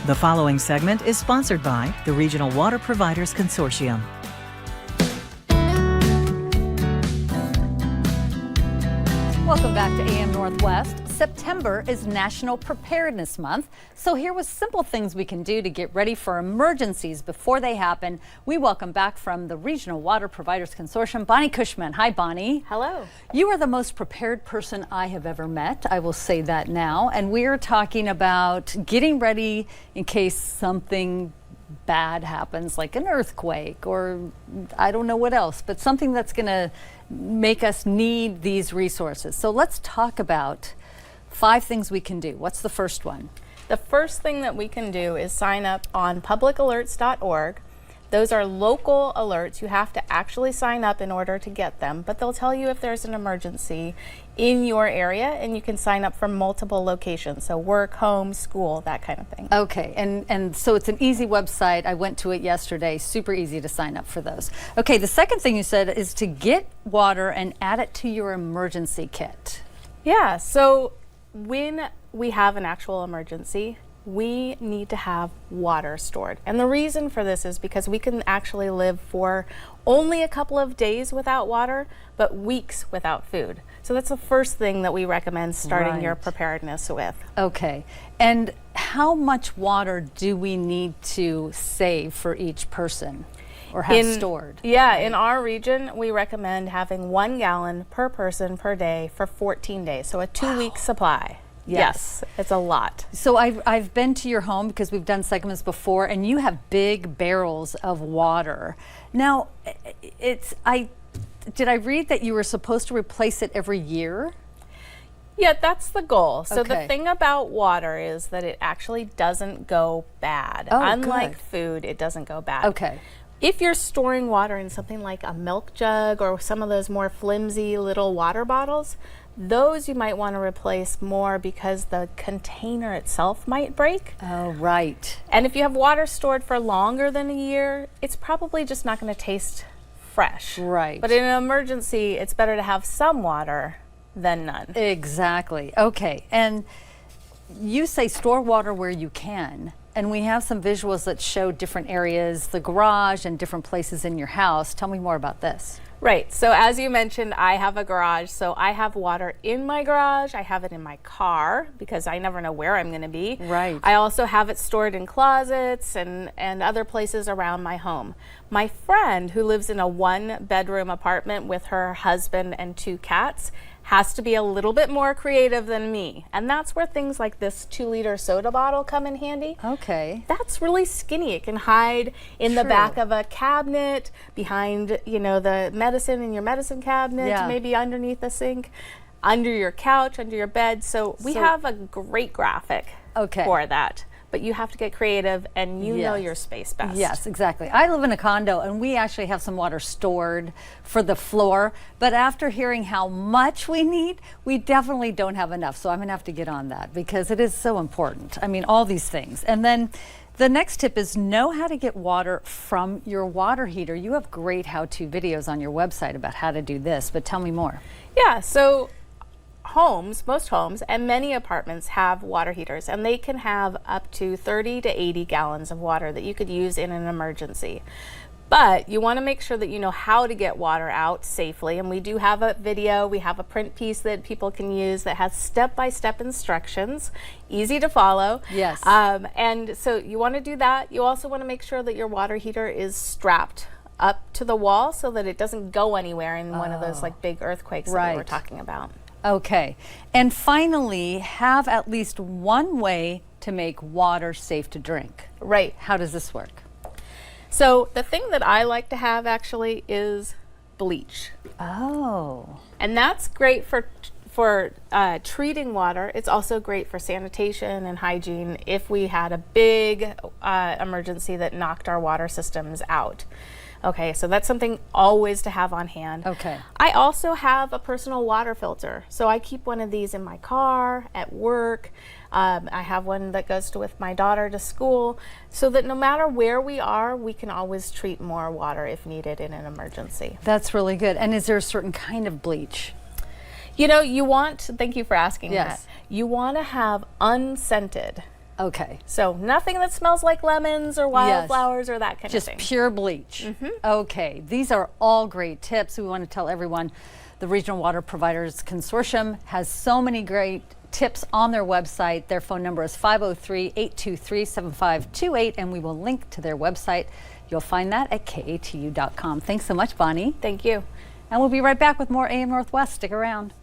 The following segment is sponsored by the Regional Water Providers Consortium. Welcome back to AM Northwest. September is National Preparedness Month, so here was simple things we can do to get ready for emergencies before they happen. We welcome back from the Regional Water Providers Consortium, Bonny Cushman. Hi, Bonny. Hello. You are the most prepared person I have ever met. I will say that now. And we are talking about getting ready in case something bad happens, like an earthquake or I don't know what else, but something that's going to make us need these resources. So let's talk about 5 things we can do. What's the first one? The first thing that we can do is sign up on publicalerts.org. Those are local alerts. You have to actually sign up in order to get them, but they'll tell you if there's an emergency in your area, and you can sign up from multiple locations, so work, home, school, that kind of thing. Okay, and so it's an easy website. I went to it yesterday. Super easy to sign up for those. Okay, the second thing you said is to get water and add it to your emergency kit. Yeah, so when we have an actual emergency, we need to have water stored. And the reason for this is because we can actually live for only a couple of days without water, but weeks without food. So that's the first thing that we recommend starting your preparedness with. Okay, and how much water do we need to save for each person or have stored? Yeah, in our region, we recommend having 1 gallon per person per day for 14 days. So a 2-week supply. Yes, it's a lot. So I've been to your home because we've done segments before, and you have big barrels of water. Now, did I read that you were supposed to replace it every year? Yeah, that's the goal. So Okay. the thing about water is that it actually doesn't go bad. Oh, Unlike good. food, it doesn't go bad. Okay. If you're storing water in something like a milk jug or some of those more flimsy little water bottles, those you might want to replace more because the container itself might break. Oh, right. And if you have water stored for longer than a year, it's probably just not going to taste fresh. Right. But in an emergency, it's better to have some water than none. Exactly. Okay. And you say store water where you can. And we have some visuals that show different areas, the garage and different places in your house. Tell me more about this. Right, so as you mentioned, I have a garage, so I have water in my garage. I have it in my car because I never know where I'm going to be. Right. I also have it stored in closets and other places around my home. My friend, who lives in a 1-bedroom apartment with her husband and 2 cats, has to be a little bit more creative than me. And that's where things like this 2-liter soda bottle come in handy. Okay. That's really skinny. It can hide in the back of a cabinet, behind, the medicine in your medicine cabinet, maybe underneath the sink, under your couch, under your bed. So we have a great graphic for that. But you have to get creative, and you know your space best. Yes, exactly. I live in a condo, and we actually have some water stored for the floor. But after hearing how much we need, we definitely don't have enough. So I'm going to have to get on that because it is so important. I mean, all these things. And then the next tip is know how to get water from your water heater. You have great how-to videos on your website about how to do this, but tell me more. Yeah, so most homes, and many apartments have water heaters, and they can have up to 30 to 80 gallons of water that you could use in an emergency. But you want to make sure that you know how to get water out safely, and we do have a video, we have a print piece that people can use that has step-by-step instructions, easy to follow. Yes. And so you want to do that. You also want to make sure that your water heater is strapped up to the wall so that it doesn't go anywhere in one of those like big earthquakes that we were talking about. Okay. And finally, have at least one way to make water safe to drink. Right. How does this work? So the thing that I like to have actually is bleach. Oh. And that's great for treating water. It's also great for sanitation and hygiene if we had a big emergency that knocked our water systems out. Okay, so that's something always to have on hand. Okay. I also have a personal water filter. So I keep one of these in my car, at work. I have one that goes with my daughter to school, so that no matter where we are, we can always treat more water if needed in an emergency. That's really good. And is there a certain kind of bleach? Thank you for asking that. You want to have unscented Okay. So nothing that smells like lemons or wildflowers or that kind Just of thing. pure bleach. Okay, these are all great tips. We want to tell everyone the Regional Water Providers Consortium has so many great tips on their website. Their phone number is 503-823-7528, and we will link to their website. You'll find that at katu.com. Thanks so much, Bonnie. Thank you. And we'll be right back with more AM Northwest. Stick around.